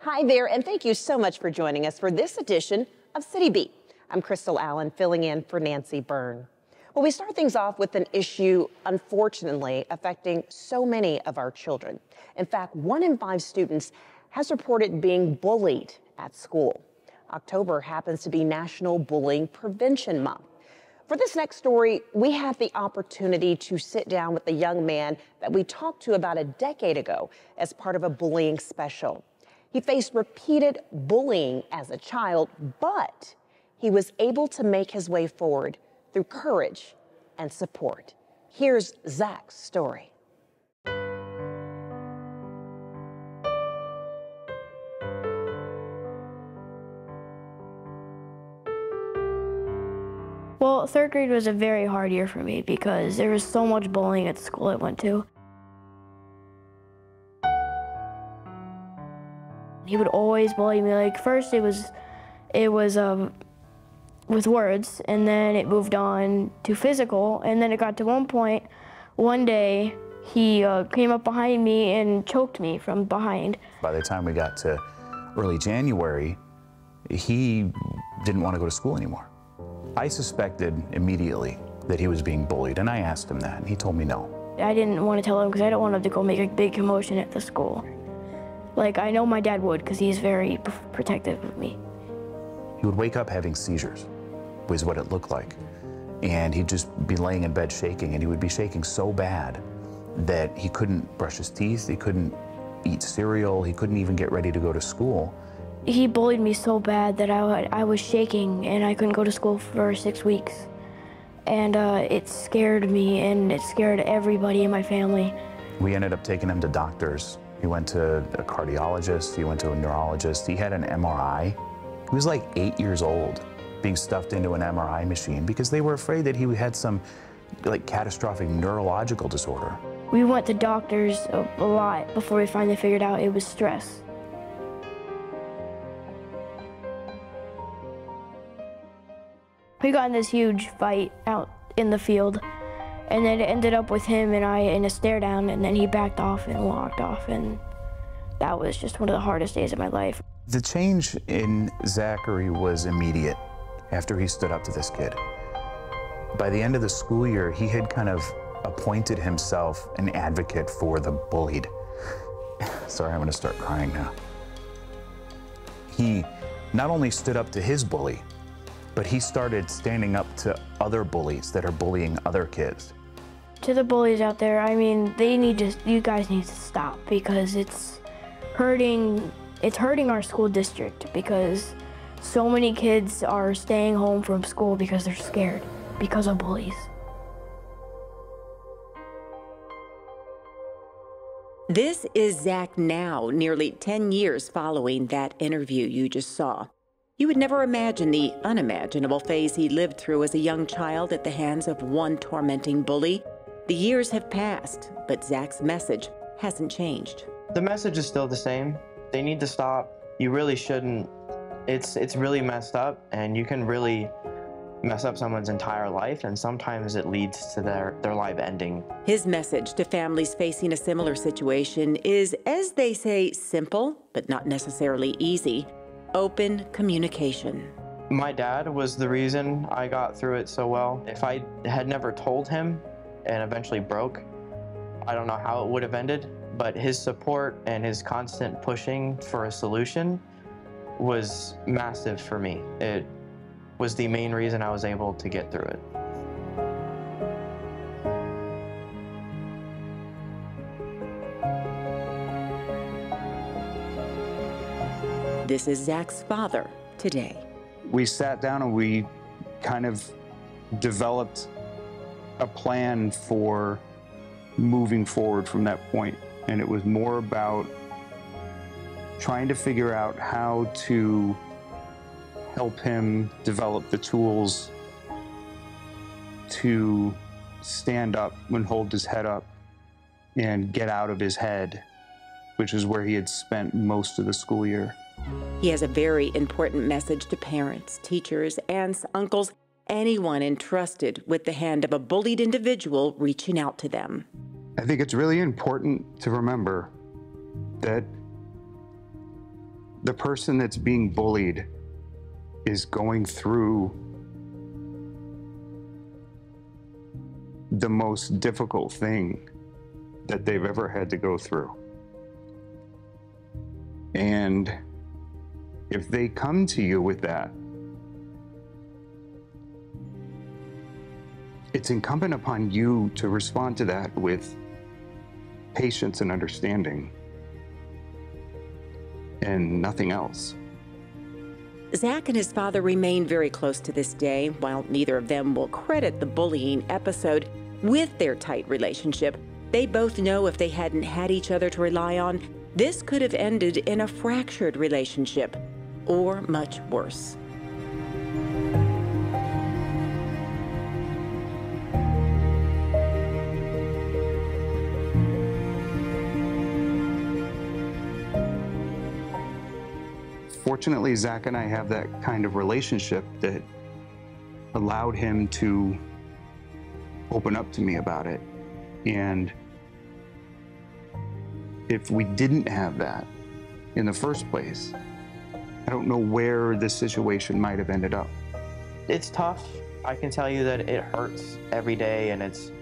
Hi there, and thank you so much for joining us for this edition of City Beat. I'm Crystal Allen, filling in for Nancy Byrne. Well, we start things off with an issue, unfortunately, affecting so many of our children. In fact, 1 in 5 students has reported being bullied at school. October happens to be National Bullying Prevention Month. For this next story, we have the opportunity to sit down with a young man that we talked to about a decade ago as part of a bullying special. He faced repeated bullying as a child, but he was able to make his way forward through courage and support. Here's Zach's story. Well, 3rd grade was a very hard year for me because there was so much bullying at the school I went to. He would always bully me. Like, first it was with words, and then it moved on to physical, and then it got to one day he came up behind me and choked me from behind. By the time we got to early January, he didn't want to go to school anymore. I suspected immediately that he was being bullied, and I asked him that, and he told me no. I didn't want to tell him because I don't want him to go make a big commotion at the school. Like, I know my dad would because he's very protective of me. He would wake up having seizures, was what it looked like. And he'd just be laying in bed shaking, and he would be shaking so bad that he couldn't brush his teeth, he couldn't eat cereal, he couldn't even get ready to go to school. He bullied me so bad that I was shaking and I couldn't go to school for 6 weeks. And it scared me, and it scared everybody in my family. We ended up taking him to doctors. He went to a cardiologist, he went to a neurologist, he had an MRI. He was like 8 years old, being stuffed into an MRI machine because they were afraid that he had some like catastrophic neurological disorder. We went to doctors a lot before we finally figured out it was stress. We got in this huge fight out in the field, and then it ended up with him and I in a stare down, and then he backed off and walked off, and that was just one of the hardest days of my life. The change in Zachary was immediate after he stood up to this kid. By the end of the school year, he had kind of appointed himself an advocate for the bullied. Sorry, I'm gonna start crying now. He not only stood up to his bully, but he started standing up to other bullies that are bullying other kids. To the bullies out there, I mean, you guys need to stop because it's hurting our school district because so many kids are staying home from school because they're scared because of bullies. This is Zach now, nearly 10 years following that interview you just saw. You would never imagine the unimaginable phase he lived through as a young child at the hands of one tormenting bully. The years have passed, but Zach's message hasn't changed. The message is still the same. They need to stop. You really shouldn't. It's really messed up, and you can really mess up someone's entire life, and sometimes it leads to their life ending. His message to families facing a similar situation is, as they say, simple, but not necessarily easy. Open communication. My dad was the reason I got through it so well. If I had never told him and eventually broke, I don't know how it would have ended, but his support and his constant pushing for a solution was massive for me. It was the main reason I was able to get through it. This is Zach's father today. We sat down and we kind of developed a plan for moving forward from that point. And it was more about trying to figure out how to help him develop the tools to stand up and hold his head up and get out of his head, which is where he had spent most of the school year. He has a very important message to parents, teachers, aunts, uncles, anyone entrusted with the hand of a bullied individual reaching out to them. I think it's really important to remember that the person that's being bullied is going through the most difficult thing that they've ever had to go through. And if they come to you with that, it's incumbent upon you to respond to that with patience and understanding and nothing else. Zach and his father remain very close to this day. While neither of them will credit the bullying episode with their tight relationship, they both know if they hadn't had each other to rely on, this could have ended in a fractured relationship, or much worse. Fortunately, Zach and I have that kind of relationship that allowed him to open up to me about it. And if we didn't have that in the first place, I don't know where this situation might have ended up. It's tough. I can tell you that it hurts every day, and it's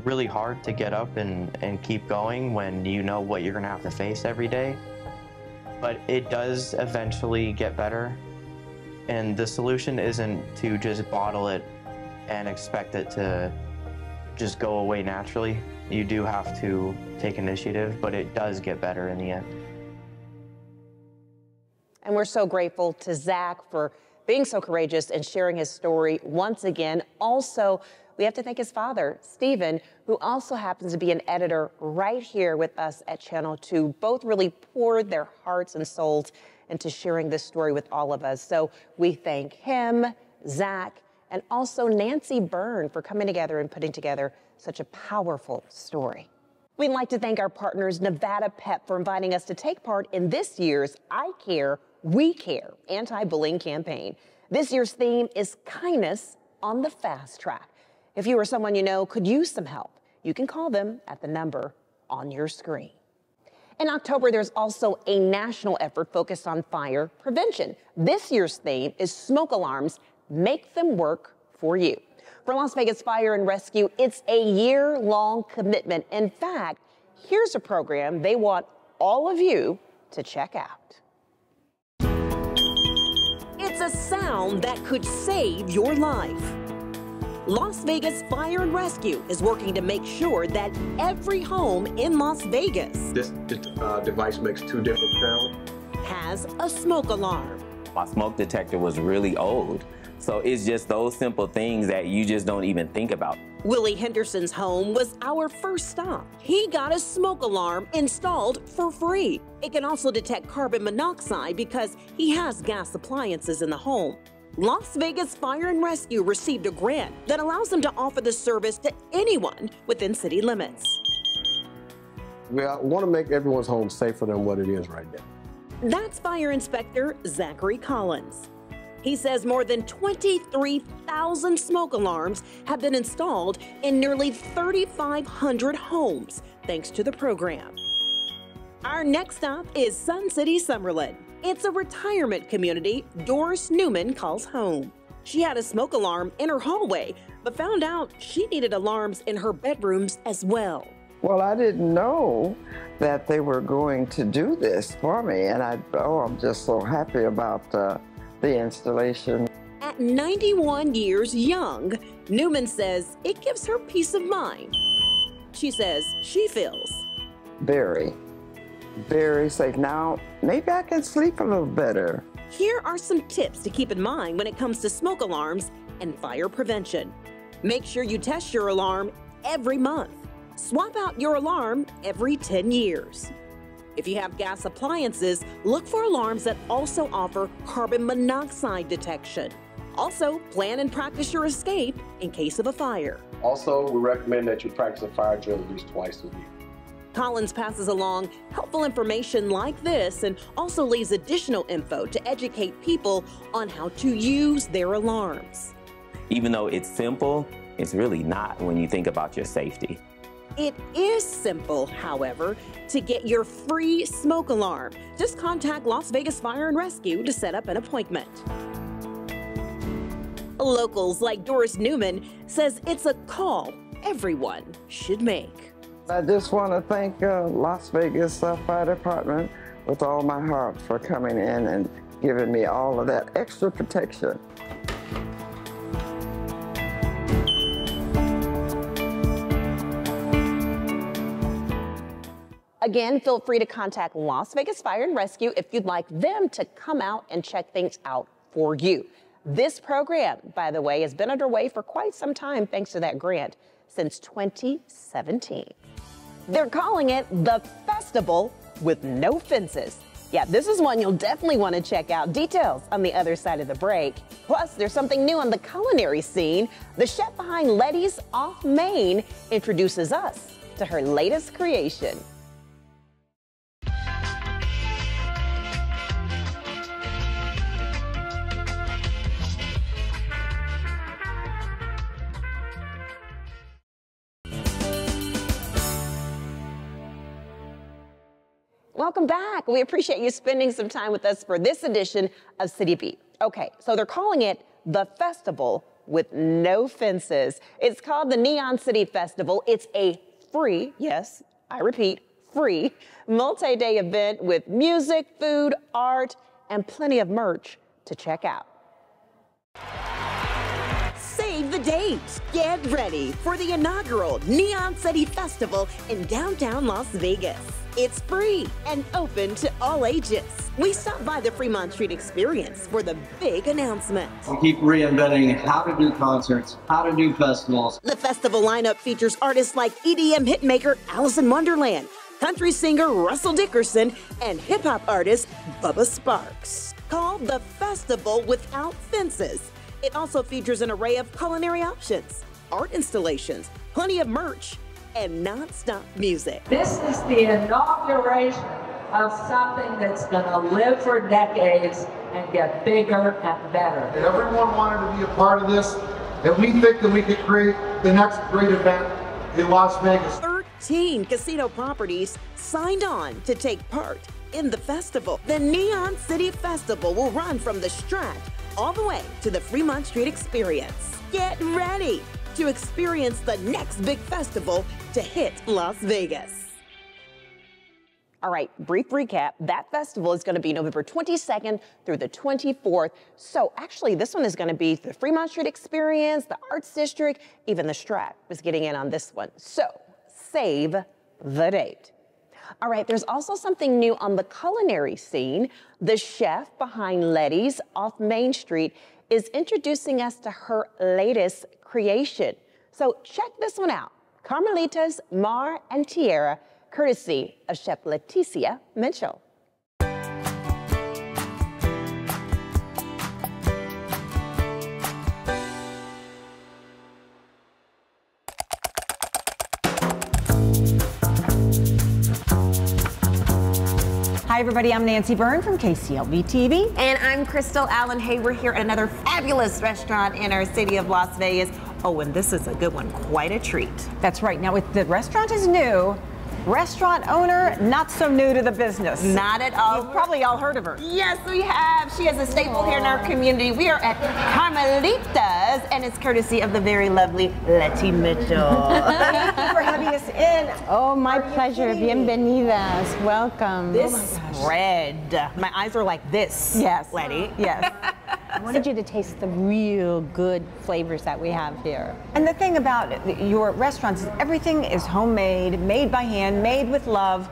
really hard to get up and keep going when you know what you're gonna have to face every day. But it does eventually get better, and the solution isn't to just bottle it and expect it to just go away naturally. You do have to take initiative, but it does get better in the end. And we're so grateful to Zach for being so courageous and sharing his story once again. Also, we have to thank his father, Stephen, who also happens to be an editor right here with us at Channel 2. Both really poured their hearts and souls into sharing this story with all of us. So we thank him, Zach, and also Nancy Byrne for coming together and putting together such a powerful story. We'd like to thank our partners, Nevada PEP, for inviting us to take part in this year's I Care, We Care anti-bullying campaign. This year's theme is kindness on the fast track. If you or someone you know could use some help, you can call them at the number on your screen. In October, there's also a national effort focused on fire prevention. This year's theme is smoke alarms, make them work for you. For Las Vegas Fire and Rescue, it's a year-long commitment. In fact, here's a program they want all of you to check out. It's a sound that could save your life. Las Vegas Fire and Rescue is working to make sure that every home in Las Vegas This device makes two different sounds. Has a smoke alarm. My smoke detector was really old, so it's just those simple things that you just don't even think about. Willie Henderson's home was our first stop. He got a smoke alarm installed for free. It can also detect carbon monoxide because he has gas appliances in the home. Las Vegas Fire and Rescue received a grant that allows them to offer the service to anyone within city limits. We want to make everyone's home safer than what it is right now. That's Fire Inspector Zachary Collins. He says more than 23,000 smoke alarms have been installed in nearly 3,500 homes thanks to the program. Our next stop is Sun City Summerlin. It's a retirement community Doris Newman calls home. She had a smoke alarm in her hallway, but found out she needed alarms in her bedrooms as well. Well, I didn't know that they were going to do this for me, and I'm just so happy about the installation. At 91 years young, Newman says it gives her peace of mind. She says she feels very safe. Now, maybe I can sleep a little better. Here are some tips to keep in mind when it comes to smoke alarms and fire prevention. Make sure you test your alarm every month. Swap out your alarm every 10 years. If you have gas appliances, look for alarms that also offer carbon monoxide detection. Also, plan and practice your escape in case of a fire. Also, we recommend that you practice a fire drill at least twice a week. Collins passes along helpful information like this and also leaves additional info to educate people on how to use their alarms. Even though it's simple, it's really not when you think about your safety. It is simple, however, to get your free smoke alarm. Just contact Las Vegas Fire and Rescue to set up an appointment. Locals like Doris Newman says it's a call everyone should make. I just want to thank Las Vegas Fire Department with all my heart for coming in and giving me all of that extra protection. Again, feel free to contact Las Vegas Fire and Rescue if you'd like them to come out and check things out for you. This program, by the way, has been underway for quite some time thanks to that grant since 2017. They're calling it the Festival with No Fences. Yeah, this is one you'll definitely want to check out. Details on the other side of the break. Plus, there's something new on the culinary scene. The chef behind Letty's Off Main introduces us to her latest creation. Welcome back. We appreciate you spending some time with us for this edition of City Beat. Okay, so they're calling it the Festival with No Fences. It's called the Neon City Festival. It's a free, yes, I repeat, free multi-day event with music, food, art, and plenty of merch to check out. Save the date. Get ready for the inaugural Neon City Festival in downtown Las Vegas. It's free and open to all ages. We stopped by the Fremont Street Experience for the big announcement. We keep reinventing how to do concerts, how to do festivals. The festival lineup features artists like EDM hitmaker Alice in Wonderland, country singer Russell Dickerson, and hip-hop artist Bubba Sparks. Called the Festival Without Fences. It also features an array of culinary options, art installations, plenty of merch, and non-stop music. This is the inauguration of something that's going to live for decades and get bigger and better. Everyone wanted to be a part of this, and we think that we could create the next great event in Las Vegas. 13 casino properties signed on to take part in the festival. The Neon City Festival will run from the Strat all the way to the Fremont Street Experience. Get ready to experience the next big festival to hit Las Vegas. All right, brief recap. That festival is going to be November 22nd through the 24th. So actually, this one is going to be the Fremont Street Experience, the Arts District, even the Strat is getting in on this one. So save the date. All right, there's also something new on the culinary scene. The chef behind Letty's Off Main Street is introducing us to her latest creation. So check this one out. Carmelitas Mar and Tierra, courtesy of Chef Leticia Mitchell. Hi everybody, I'm Nancy Byrne from KCLV TV. And I'm Crystal Allen. Hey, we're here at another fabulous restaurant in our city of Las Vegas. Oh, and this is a good one, quite a treat. That's right, now the restaurant is new. Restaurant owner, not so new to the business. Not at all. You've probably all heard of her. Yes, we have. She is a staple here in our community. We are at Carmelitas, and it's courtesy of the very lovely Letty Mitchell. Thank you for having us in. Oh, my pleasure. Bienvenidas. Welcome. This bread. My eyes are like this. Yes. Letty. Yes. I wanted you to taste the real good flavors that we have here. And the thing about your restaurants is everything is homemade, made by hand, made with love.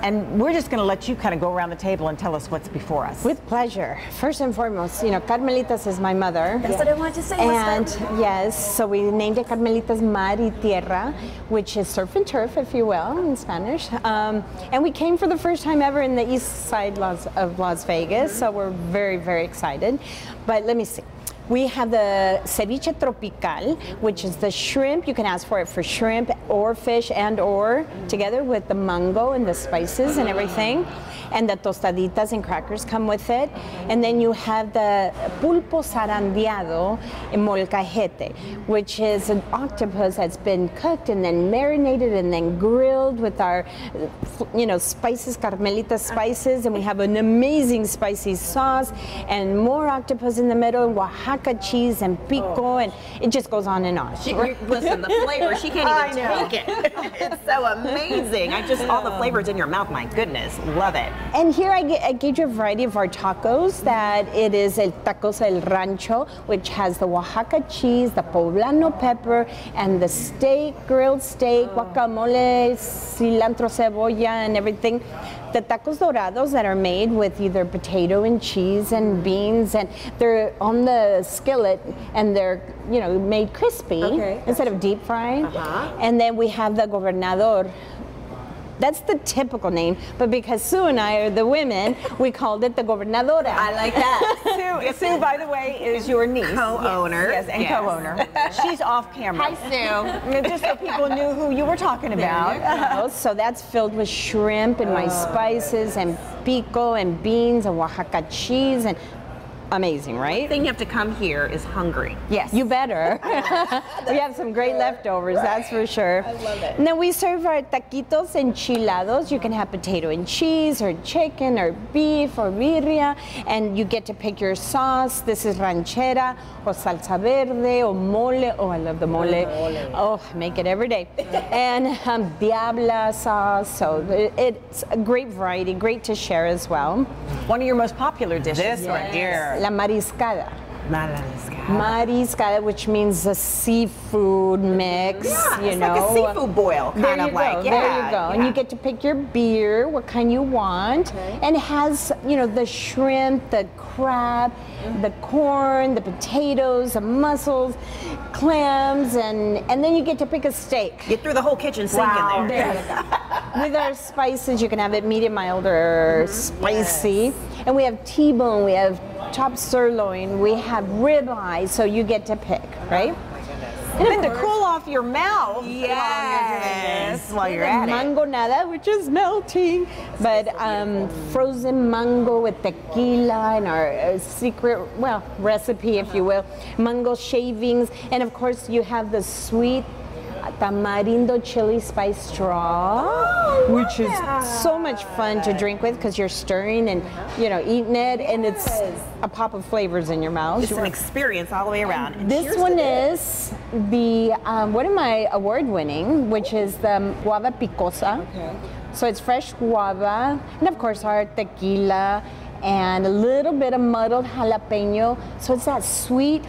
And we're just going to let you kind of go around the table and tell us what's before us. With pleasure. First and foremost, you know, Carmelitas is my mother. That's what I wanted to say. And yes, so we named it Carmelitas Mar y Tierra, which is surf and turf, if you will, in Spanish. And we came for the first time ever in the east side of Las Vegas, so we're very, very excited. But let me see. We have the ceviche tropical, which is the shrimp. You can ask for it for shrimp or fish and or together with the mango and the spices and everything. and the tostaditas and crackers come with it. And then you have the pulpo zarandeado en molcajete, which is an octopus that's been cooked and then marinated and then grilled with our, spices, Carmelita spices, and we have an amazing spicy sauce and more octopus in the middle, and Oaxaca cheese and pico, and it just goes on and on. Listen, the flavor, she can't even take it. It's so amazing. All the flavors in your mouth, my goodness, love it. And here I gave you a variety of our tacos. That it is el tacos el rancho, which has the Oaxaca cheese, the poblano pepper, and the steak, grilled steak, guacamole, cilantro, cebolla, and everything. The tacos dorados that are made with either potato and cheese and beans, and they're on the skillet and they're made crispy instead of deep fried. And then we have the gobernador. That's the typical name, but because Sue and I are the women, we called it the gobernadora. I like that. Sue, by the way, is your niece. Co-owner. Yes, and co-owner. She's off camera. Hi, Sue. Just so people knew who you were talking about. So that's filled with shrimp and my spices and pico and beans and Oaxaca cheese and amazing, right? The thing you have to come here is hungry. Yes. You better. We have some great leftovers, that's for sure. I love it. And then we serve our taquitos enchilados. You can have potato and cheese or chicken or beef or birria, and you get to pick your sauce. This is ranchera or salsa verde or mole. Oh, I love the mole. Oh, I make it every day. And diabla sauce. So it's a great variety, great to share as well. One of your most popular dishes. This right here. La mariscada. Mariscada. Mariscada, which means a seafood mix, it's like a seafood boil, kind of like. There you go. And you get to pick your beer, what kind you want, and it has, the shrimp, the crab, the corn, the potatoes, the mussels, clams, and then you get to pick a steak. Get through the whole kitchen sink in there. There you go. With our spices, you can have it medium, mild, or spicy. And we have T-bone, we have chopped sirloin, we have ribeye, so you get to pick, right? And then to cool off your mouth while you're at it. Mangonada, which is melting, but frozen mango with tequila and our secret, recipe, if you will, mango shavings, and of course you have the sweet tamarindo chili spice straw, which is so much fun to drink with because you're stirring and eating it, and it's a pop of flavors in your mouth. It's an experience all the way around. And this one is the one of my award-winning, which is the guava picosa. So it's fresh guava, and of course our tequila and a little bit of muddled jalapeno. So it's that sweet,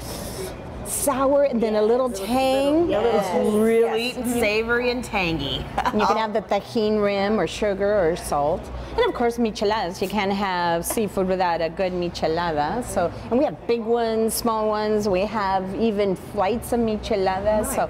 sour, and then a little tang. It's really savory and tangy. You can have the tajin rim or sugar or salt. And of course, micheladas. You can't have seafood without a good michelada. So, and we have big ones, small ones. We have even flights of micheladas.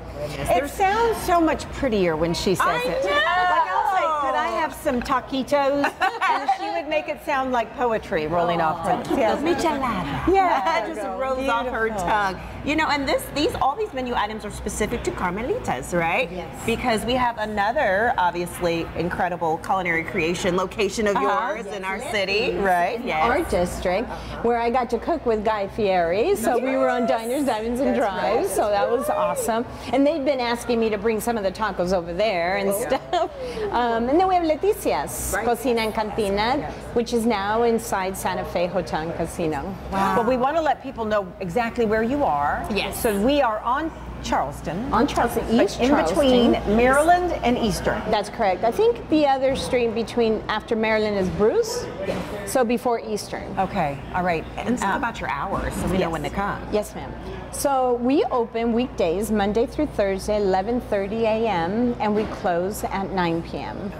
It sounds so much prettier when she says it. Like I'll say, could I have some taquitos? And she would make it sound like poetry rolling off her lips. Yes. Michelada. Yeah, it just rolls off her tongue. And all these menu items are specific to Carmelitas, right? Yes. Because we have another, obviously, incredible culinary creation location of yours in our city, right? Yes. Our district, where I got to cook with Guy Fieri. So we were on Diners, Diamonds, and Drives. So that was awesome. And they've been asking me to bring some of the tacos over there and stuff. And then we have Leticia's Cocina and Cantina, which is now inside Santa Fe Hotel and Casino. Wow. Well, we want to let people know exactly where you are. Yes. So we are on Charleston. On Charleston, East in Charleston. between Maryland and Eastern. That's correct. I think the other street between after Maryland is Bruce. Yes. So before Eastern. Okay. All right. And talk about your hours so we know when to come. Yes, ma'am. So we open weekdays, Monday through Thursday, 11:30 a.m. and we close at 9 p.m.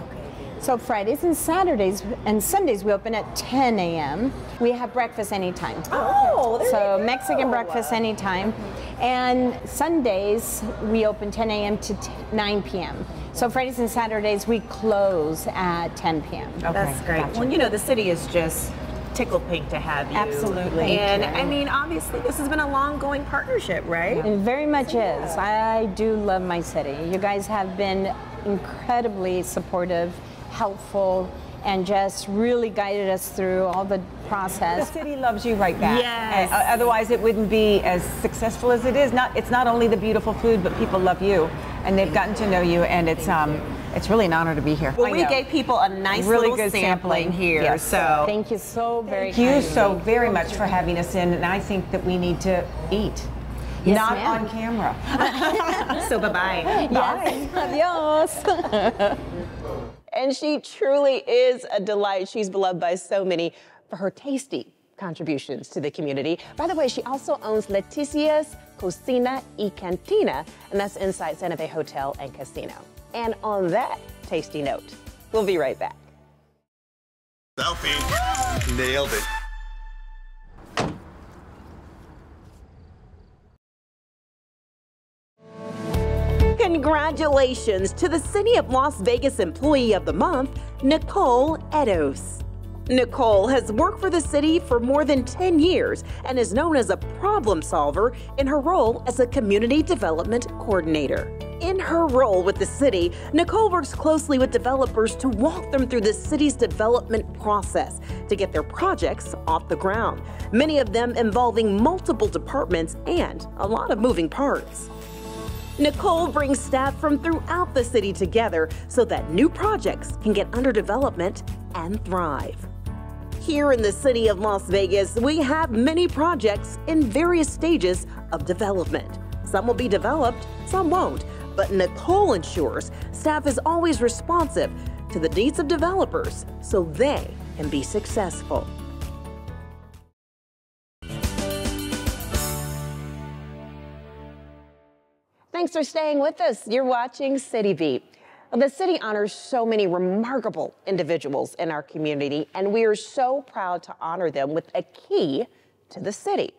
So Fridays and Saturdays and Sundays we open at 10 a.m. We have breakfast anytime. So Mexican breakfast anytime. And Sundays we open 10 a.m. to 9 p.m. So Fridays and Saturdays we close at 10 p.m. Okay. That's great. Gotcha. Well, the city is just tickled pink to have you. Absolutely. And I mean, obviously this has been a long-going partnership, right? It very much is. I do love my city. You guys have been incredibly supportive, helpful, and just really guided us through all the process. The city loves you right back. Yes. Otherwise, it wouldn't be as successful as it is. It's not only the beautiful food, but people love you, and they've gotten to know you, and it's really an honor to be here. Well, we gave people a nice really little good sampling here. Yes. So thank you so very Thank you kindly. so very much for having us in, and I think that we need to eat. Yes, not ma'am. on camera. So bye-bye. Yes. Adios. And she truly is a delight. She's beloved by so many for her tasty contributions to the community. By the way, she also owns Leticia's Cocina y Cantina, and that's inside Santa Fe Hotel and Casino. And on that tasty note, we'll be right back. Selfie. Nailed it. Congratulations to the City of Las Vegas Employee of the Month, Nicole Edos. Nicole has worked for the city for more than 10 years and is known as a problem solver in her role as a community development coordinator. In her role with the city, Nicole works closely with developers to walk them through the city's development process to get their projects off the ground, many of them involving multiple departments and a lot of moving parts. Nicole brings staff from throughout the city together so that new projects can get under development and thrive. Here in the city of Las Vegas, we have many projects in various stages of development. Some will be developed, some won't, but Nicole ensures staff is always responsive to the needs of developers so they can be successful. Thanks for staying with us. You're watching City Beat. Well, the city honors so many remarkable individuals in our community, and we are so proud to honor them with a key to the city.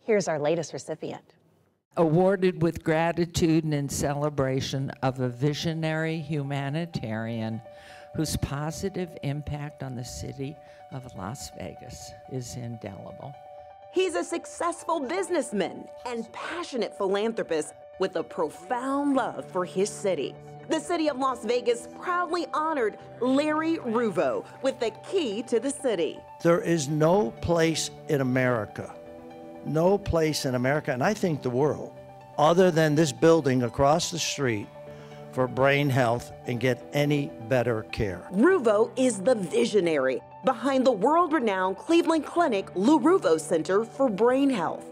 Here's our latest recipient. Awarded with gratitude and in celebration of a visionary humanitarian whose positive impact on the city of Las Vegas is indelible. He's a successful businessman and passionate philanthropist with a profound love for his city. The city of Las Vegas proudly honored Larry Ruvo with the key to the city. There is no place in America, and I think the world, other than this building across the street for brain health and get any better care. Ruvo is the visionary behind the world-renowned Cleveland Clinic Lou Ruvo Center for Brain Health.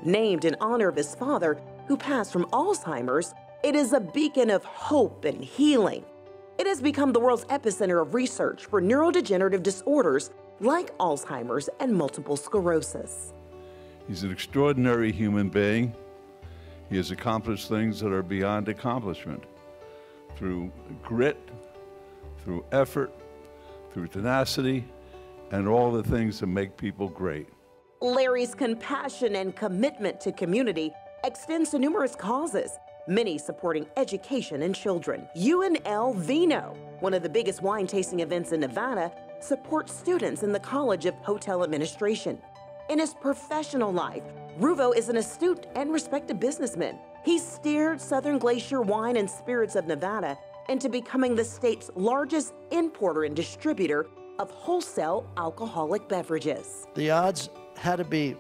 Named in honor of his father, who passed from Alzheimer's, it is a beacon of hope and healing. It has become the world's epicenter of research for neurodegenerative disorders like Alzheimer's and multiple sclerosis. He's an extraordinary human being. He has accomplished things that are beyond accomplishment through grit, through effort, through tenacity, and all the things that make people great. Larry's compassion and commitment to community extends to numerous causes, many supporting education in children. UNL Vino, one of the biggest wine tasting events in Nevada, supports students in the College of Hotel Administration. In his professional life, Ruvo is an astute and respected businessman. He steered Southern Glacier Wine and Spirits of Nevada into becoming the state's largest importer and distributor of wholesale alcoholic beverages. The odds had to be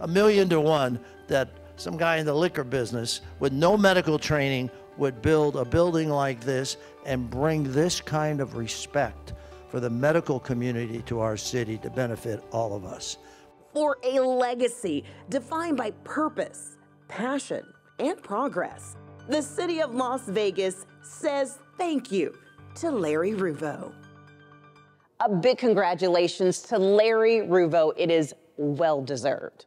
1,000,000 to 1 that some guy in the liquor business with no medical training would build a building like this and bring this kind of respect for the medical community to our city to benefit all of us. For a legacy defined by purpose, passion, and progress, the city of Las Vegas says thank you to Larry Ruvo. A big congratulations to Larry Ruvo. It is well-deserved.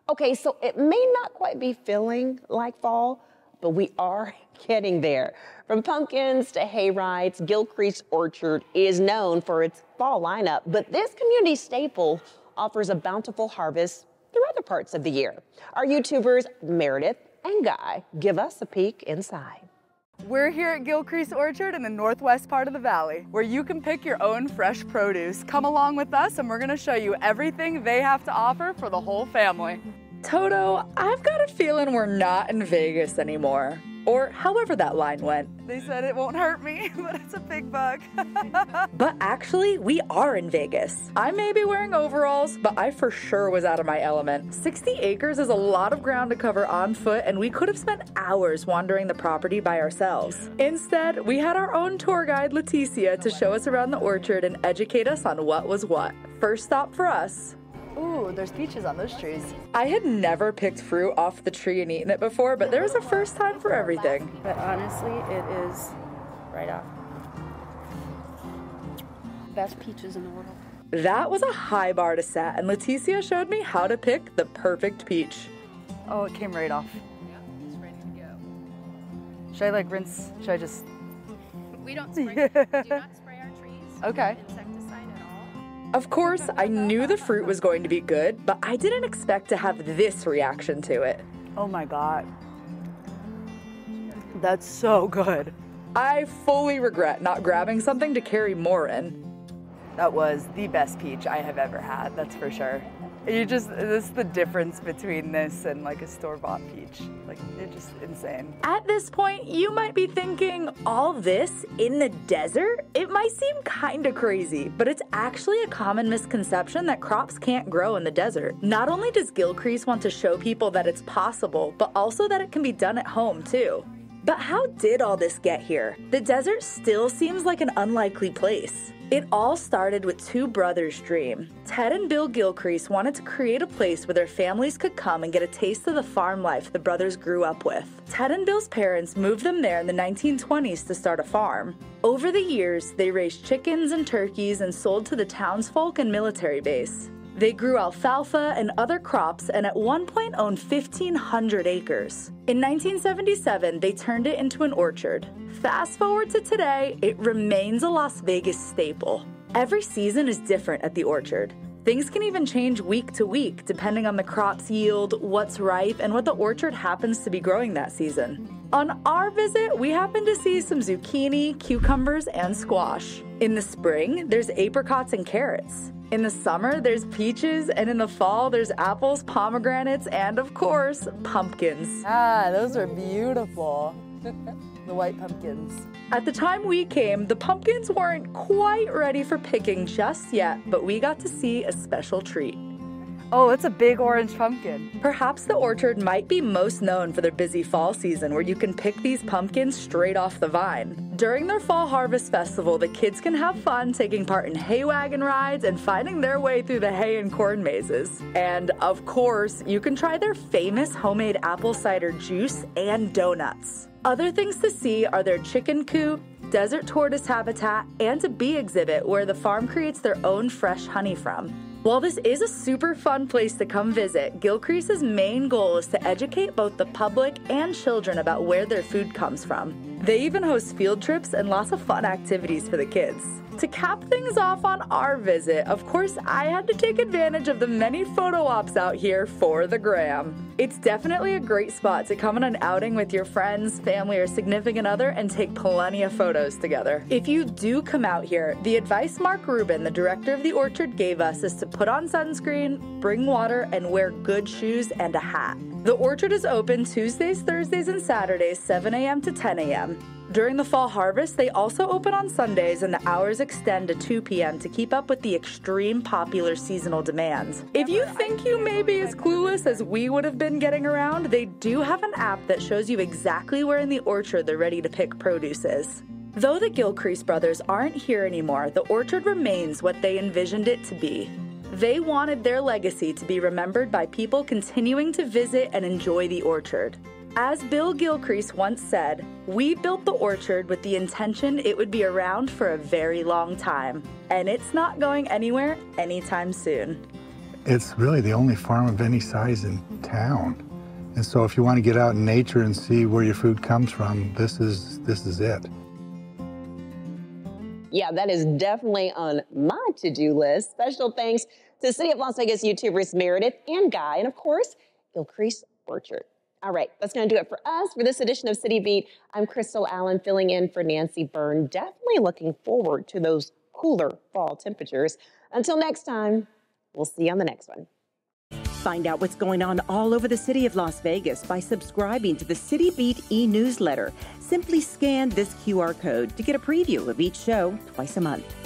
Okay, so it may not quite be feeling like fall, but we are getting there. From pumpkins to hay rides, Gilcrease Orchard is known for its fall lineup, but this community staple offers a bountiful harvest through other parts of the year. Our YouTubers Meredith and Guy give us a peek inside. We're here at Gilcrease Orchard in the northwest part of the valley, where you can pick your own fresh produce. Come along with us and we're gonna show you everything they have to offer for the whole family. Toto, I've got a feeling we're not in Vegas anymore. Or however that line went. They said it won't hurt me, but it's a big bug. But actually, we are in Vegas. I may be wearing overalls, but I for sure was out of my element. 60 acres is a lot of ground to cover on foot, and we could have spent hours wandering the property by ourselves. Instead, we had our own tour guide, Leticia, to show us around the orchard and educate us on what was what. First stop for us. Ooh, there's peaches on those trees. I had never picked fruit off the tree and eaten it before, but there was a first time for everything. But honestly, it is right off. Best peaches in the world. That was a high bar to set, and Leticia showed me how to pick the perfect peach. Oh, it came right off. Yep, it's ready to go. Should I like rinse? Should I just? We don't spray. Do not spray our trees. Okay. Insecticide at all. Of course, I knew the fruit was going to be good, but I didn't expect to have this reaction to it. Oh my God. That's so good. I fully regret not grabbing something to carry more in. That was the best peach I have ever had, that's for sure. This is the difference between this and like a store-bought peach. Like, it's just insane. At this point, you might be thinking, all this in the desert? It might seem kinda crazy, but it's actually a common misconception that crops can't grow in the desert. Not only does Gilcrease want to show people that it's possible, but also that it can be done at home too. But how did all this get here? The desert still seems like an unlikely place. It all started with two brothers' dream. Ted and Bill Gilcrease wanted to create a place where their families could come and get a taste of the farm life the brothers grew up with. Ted and Bill's parents moved them there in the 1920s to start a farm. Over the years, they raised chickens and turkeys and sold to the townsfolk and military base. They grew alfalfa and other crops and at one point owned 1,500 acres. In 1977, they turned it into an orchard. Fast forward to today, it remains a Las Vegas staple. Every season is different at the orchard. Things can even change week to week depending on the crop's yield, what's ripe, and what the orchard happens to be growing that season. On our visit, we happened to see some zucchini, cucumbers, and squash. In the spring, there's apricots and carrots. In the summer, there's peaches, and in the fall, there's apples, pomegranates, and of course, pumpkins. Ah, those are beautiful. The white pumpkins. At the time we came, the pumpkins weren't quite ready for picking just yet, but we got to see a special treat. Oh, it's a big orange pumpkin. Perhaps the orchard might be most known for their busy fall season where you can pick these pumpkins straight off the vine. During their fall harvest festival, the kids can have fun taking part in hay wagon rides and finding their way through the hay and corn mazes. And of course, you can try their famous homemade apple cider juice and donuts. Other things to see are their chicken coop, desert tortoise habitat, and a bee exhibit where the farm creates their own fresh honey from. While this is a super fun place to come visit, Gilcrease's main goal is to educate both the public and children about where their food comes from. They even host field trips and lots of fun activities for the kids. To cap things off on our visit, of course, I had to take advantage of the many photo ops out here for the gram. It's definitely a great spot to come on an outing with your friends, family, or significant other and take plenty of photos together. If you do come out here, the advice Mark Rubin, the director of the orchard, gave us is to put on sunscreen, bring water, and wear good shoes and a hat. The orchard is open Tuesdays, Thursdays, and Saturdays, 7 a.m. to 10 a.m. During the fall harvest, they also open on Sundays and the hours extend to 2 p.m. to keep up with the extreme popular seasonal demands. If you think you may be as clueless as we would have been getting around, they do have an app that shows you exactly where in the orchard the ready-to-pick produce is. Though the Gilcrease brothers aren't here anymore, the orchard remains what they envisioned it to be. They wanted their legacy to be remembered by people continuing to visit and enjoy the orchard. As Bill Gilcrease once said, "We built the orchard with the intention it would be around for a very long time, and it's not going anywhere anytime soon." It's really the only farm of any size in town. And so if you want to get out in nature and see where your food comes from, this is it. Yeah, that is definitely on my to-do list. Special thanks to City of Las Vegas YouTubers Meredith and Guy, and of course, Gilcrease Orchard. All right, that's going to do it for us for this edition of City Beat. I'm Crystal Allen filling in for Nancy Byrne. Definitely looking forward to those cooler fall temperatures. Until next time, we'll see you on the next one. Find out what's going on all over the city of Las Vegas by subscribing to the City Beat e-newsletter. Simply scan this QR code to get a preview of each show twice a month.